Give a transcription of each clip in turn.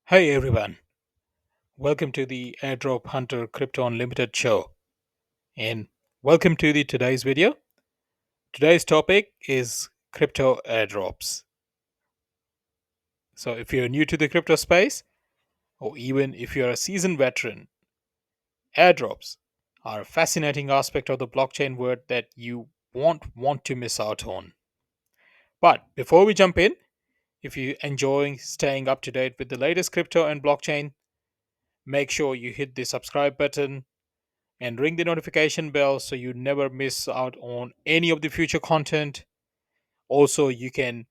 Hey everyone, welcome to the Airdrop Hunter Crypto Unlimited show and welcome to the today's video. Today's topic is crypto airdrops. So if you're new to the crypto space or even if you're a seasoned veteran, airdrops are a fascinating aspect of the blockchain world that you won't want to miss out on. But before we jump in, if you're enjoying staying up to date with the latest crypto and blockchain, make sure you hit the subscribe button and ring the notification bell so you never miss out on any of the future content. Also, you can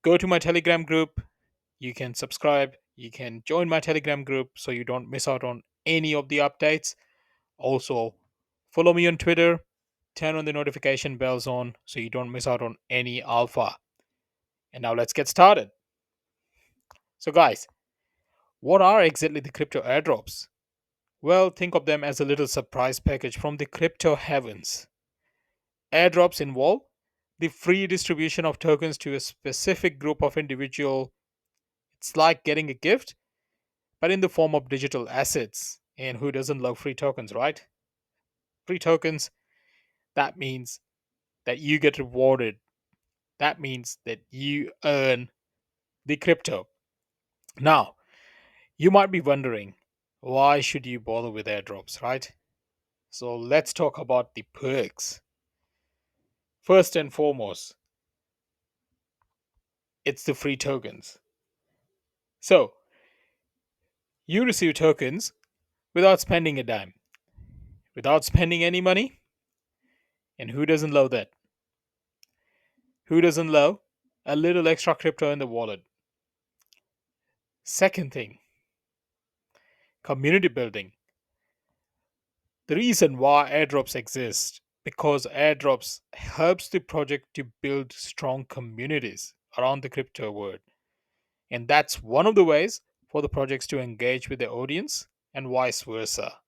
go to my Telegram group, you can subscribe, you can join my Telegram group so you don't miss out on any of the updates. Also, follow me on Twitter, turn on the notification bells on so you don't miss out on any alpha. And now let's get started. So, guys, what are exactly the crypto airdrops? Well, think of them as a little surprise package from the crypto heavens. Airdrops involve the free distribution of tokens to a specific group of individual. It's like getting a gift, but in the form of digital assets. And who doesn't love free tokens, right? Free tokens, that means that you get rewarded. That means that you earn the crypto. Now, you might be wondering, why should you bother with airdrops, right? So let's talk about the perks. First and foremost, it's the free tokens. So, you receive tokens without spending a dime, without spending any money. And who doesn't love that? Who doesn't love a little extra crypto in the wallet? Second thing, community building. The reason why airdrops exist because airdrops helps the project to build strong communities around the crypto world. And that's one of the ways for the projects to engage with the audience and vice versa.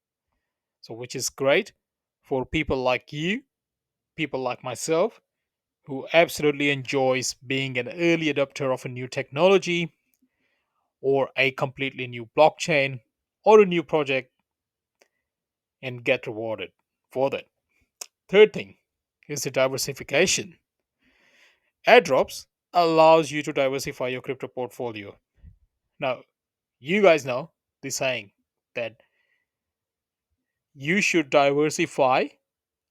So which is great for people like you, people like myself who absolutely enjoys being an early adopter of a new technology or a completely new blockchain or a new project and get rewarded for that. Third thing is the diversification. Airdrops allows you to diversify your crypto portfolio. Now, you guys know the saying that you should diversify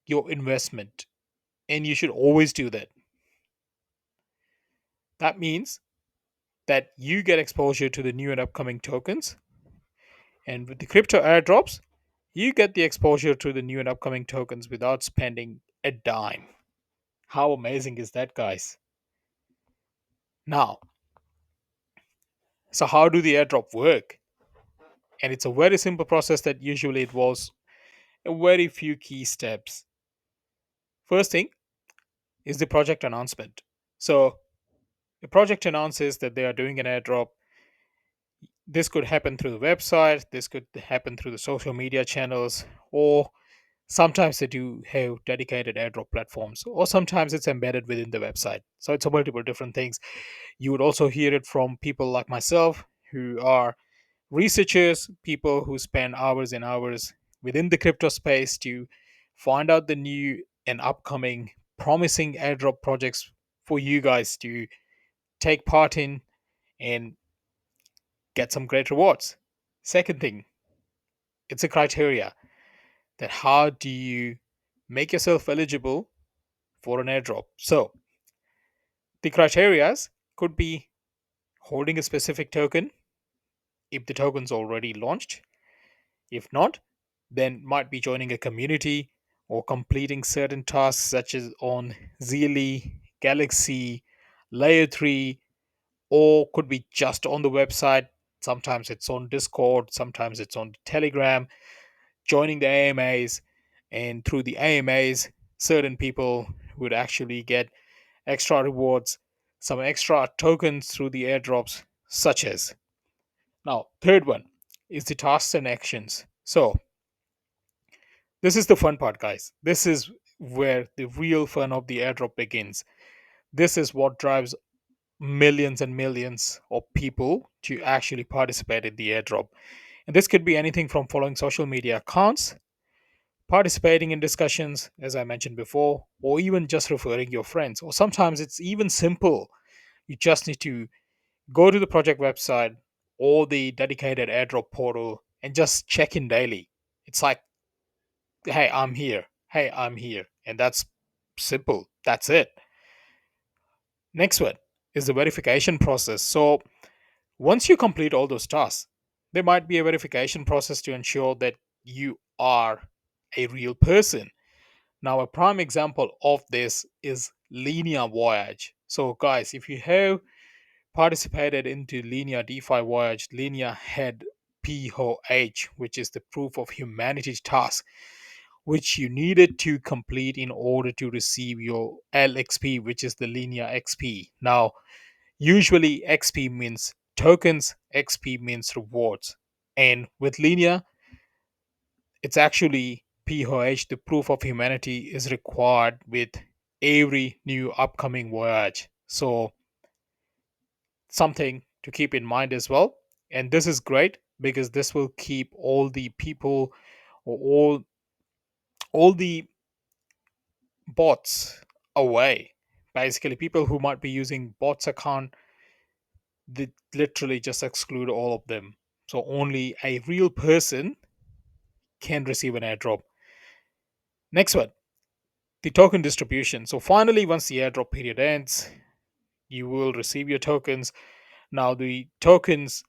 your investment and you should always do that. That means that you get exposure to the new and upcoming tokens. And with the crypto airdrops, you get the exposure to the new and upcoming tokens without spending a dime. How amazing is that, guys? Now, so how do the airdrop work? And it's a very simple process that usually involves a very few key steps. First thing is the project announcement. So, the project announces that they are doing an airdrop. This could happen through the website, this could happen through the social media channels, or sometimes they do have dedicated airdrop platforms, or sometimes it's embedded within the website. So it's a multiple different things. You would also hear it from people like myself who are researchers, people who spend hours and hours within the crypto space to find out the new and upcoming promising airdrop projects for you guys to take part in and get some great rewards. Second thing, it's a criteria that how do you make yourself eligible for an airdrop. So the criterias could be holding a specific token if the token's already launched. If not, then might be joining a community or completing certain tasks such as on Zeely, Galaxy, Layer 3, or could be just on the website. Sometimes it's on Discord, sometimes it's on Telegram, joining the AMAs, and through the AMAs, certain people would actually get extra rewards, some extra tokens through the airdrops, such as. Now, third one is the tasks and actions. So, this is the fun part, guys. This is where the real fun of the airdrop begins. This is what drives millions and millions of people to actually participate in the airdrop. And this could be anything from following social media accounts, participating in discussions, as I mentioned before, or even just referring your friends. Or sometimes it's even simple. You just need to go to the project website or the dedicated airdrop portal and just check in daily. It's like, hey, I'm here. Hey, I'm here. And that's simple. That's it. Next one is the verification process. So once you complete all those tasks, there might be a verification process to ensure that you are a real person. Now, a prime example of this is Linear Voyage. So, guys, if you have participated into Linear DeFi Voyage, Linear had POH, which is the proof of humanity task, which you needed to complete in order to receive your LXP, which is the Linear XP. Now, usually XP means tokens, XP means rewards. And with Linear, it's actually POH, the proof of humanity, is required with every new upcoming voyage. So, something to keep in mind as well. And this is great because this will keep all the people or all the bots away. Basically, people who might be using bots account, they literally just exclude all of them. So only a real person can receive an airdrop. Next one, the token distribution. So finally, once the airdrop period ends, you will receive your tokens. Now the tokens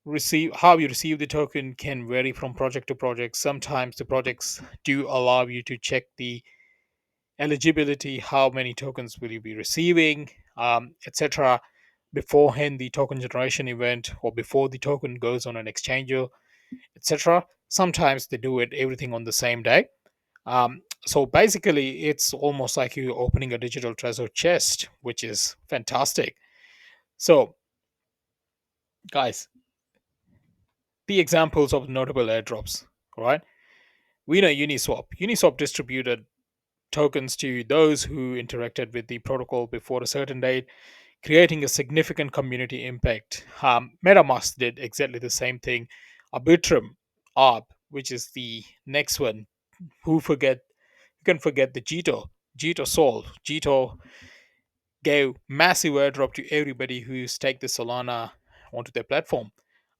receive how you receive the token can vary from project to project. Sometimes the projects do allow you to check the eligibility, how many tokens will you be receiving, etc., beforehand the token generation event or before the token goes on an exchanger, etc. Sometimes they do it everything on the same day. So basically, it's almost like you opening a digital treasure chest, which is fantastic. So, guys, the examples of notable airdrops, right? We know Uniswap. Uniswap distributed tokens to those who interacted with the protocol before a certain date, creating a significant community impact. MetaMask did exactly the same thing. Arbitrum, ARB, which is the next one. Who can forget the Jito? Jito Sol. Jito gave massive airdrop to everybody who staked the Solana onto their platform.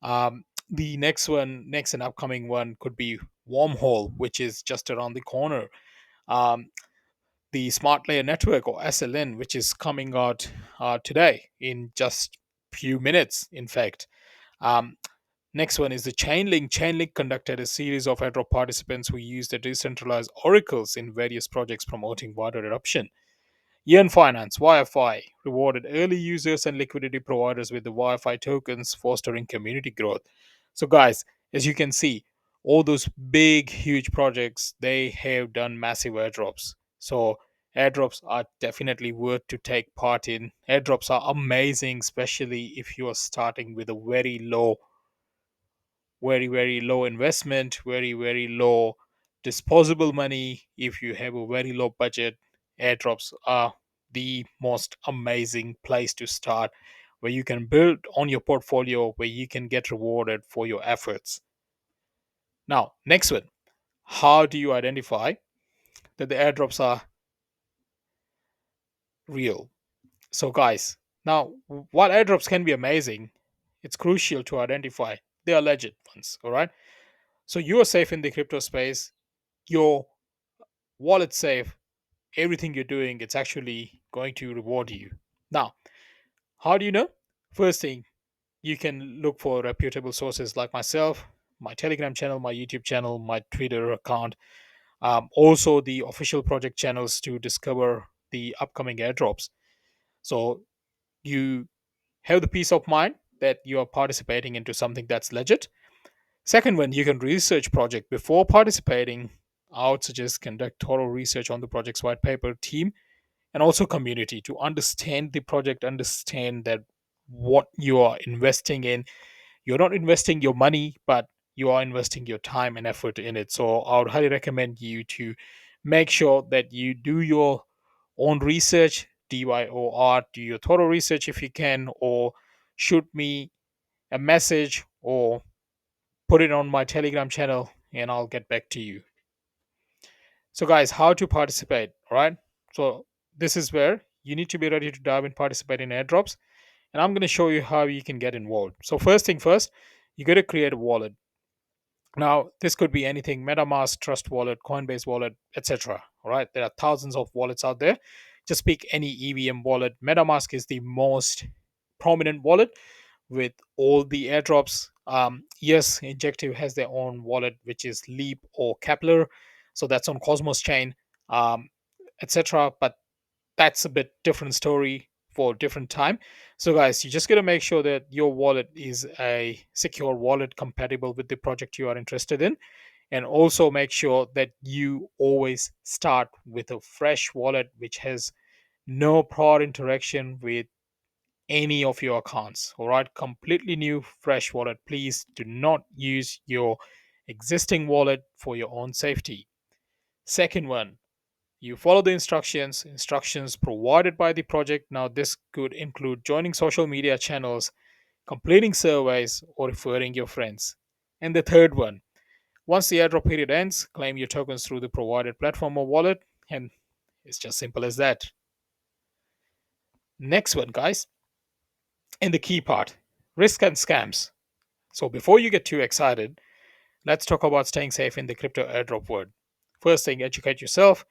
The next and upcoming one could be Wormhole, which is just around the corner. Um, the Smart Layer Network or SLN, which is coming out today in just few minutes, in fact. Um, Next one is the Chainlink. Chainlink conducted a series of airdrop participants who used the decentralized oracles in various projects promoting wider adoption. Yearn Finance, YFI, rewarded early users and liquidity providers with the YFI tokens, fostering community growth. So, guys, as you can see, all those big, huge projects, they have done massive airdrops. So, airdrops are definitely worth to take part in. Airdrops are amazing, especially if you are starting with a very low investment, very low disposable money. If you have a very low budget, airdrops are the most amazing place to start, where you can build on your portfolio, where you can get rewarded for your efforts. Now, next one, how do you identify that the airdrops are real? So, guys, now while airdrops can be amazing, it's crucial to identify they are legit ones. All right, so you are safe in the crypto space, your wallet safe, everything you're doing, it's actually going to reward you. Now, how do you know? First thing, you can look for reputable sources like myself, my Telegram channel, my YouTube channel, my Twitter account, also the official project channels to discover the upcoming airdrops. So you have the peace of mind that you are participating into something that's legit. Second one, you can research project before participating. I would suggest conduct thorough research on the project's white paper, team, and also community to understand the project, understand that what you are investing in. You're not investing your money, but you are investing your time and effort in it. So I would highly recommend you to make sure that you do your own research, DYOR. Do your thorough research if you can, or shoot me a message or put it on my Telegram channel and I'll get back to you. So, guys, how to participate, right? So, this is where you need to be ready to dive and participate in airdrops. And I'm going to show you how you can get involved. So, first thing first, you got to create a wallet. Now, this could be anything: MetaMask, Trust Wallet, Coinbase Wallet, etc. All right, there are thousands of wallets out there. Just pick any EVM wallet. MetaMask is the most prominent wallet with all the airdrops. Yes, Injective has their own wallet, which is Leap or Kepler. So that's on Cosmos chain, etc. But that's a bit different story for different time. So guys, you just got to make sure that your wallet is a secure wallet compatible with the project you are interested in, and also make sure that you always start with a fresh wallet which has no prior interaction with any of your accounts. All right, completely new fresh wallet. Please do not use your existing wallet for your own safety. Second one, you follow the instructions provided by the project. Now, this could include joining social media channels, completing surveys, or referring your friends. And the third one, once the airdrop period ends, claim your tokens through the provided platform or wallet. And it's just simple as that. Next one, guys, and the key part: risk and scams. So, before you get too excited, let's talk about staying safe in the crypto airdrop world. First thing, educate yourself.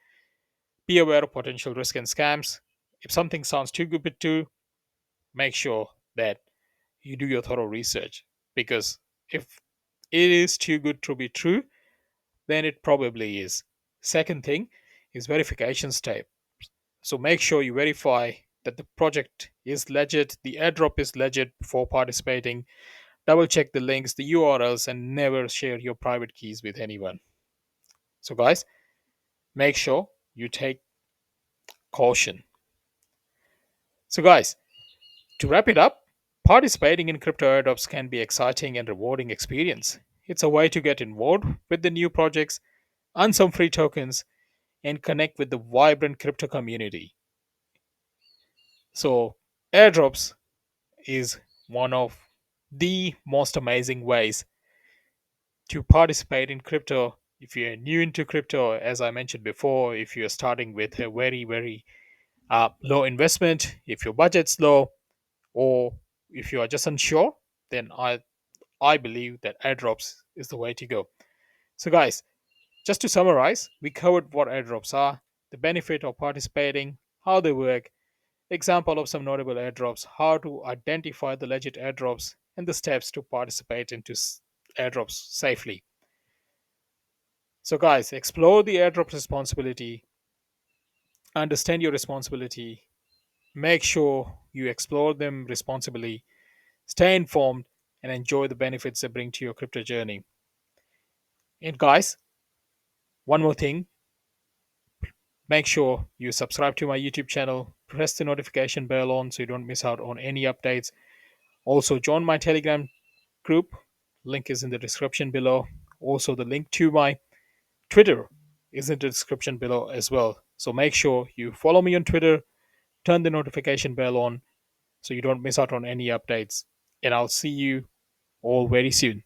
Be aware of potential risk and scams. If something sounds too good to be true, make sure that you do your thorough research, because if it is too good to be true, then it probably is. Second thing is verification step. So make sure you verify that the project is legit, the airdrop is legit before participating. Double check the links, the URLs, and never share your private keys with anyone. So, guys, make sure you take caution. So, guys, to wrap it up, participating in crypto airdrops can be exciting and rewarding experience. It's a way to get involved with the new projects, earn some free tokens, and connect with the vibrant crypto community. So, airdrops is one of the most amazing ways to participate in crypto. If you're new into crypto, as I mentioned before, if you're starting with a very low investment, if your budget's low, or if you are just unsure, then I believe that airdrops is the way to go. So, guys, just to summarize, we covered what airdrops are, the benefit of participating, how they work, example of some notable airdrops, how to identify the legit airdrops, and the steps to participate into airdrops safely. So, guys, explore the airdrop responsibility, understand your responsibility, make sure you explore them responsibly, stay informed, and enjoy the benefits they bring to your crypto journey. And, guys, one more thing, make sure you subscribe to my YouTube channel, press the notification bell on so you don't miss out on any updates. Also, join my Telegram group, link is in the description below. Also, the link to my Twitter is in the description below as well. So make sure you follow me on Twitter, turn the notification bell on so you don't miss out on any updates. And I'll see you all very soon.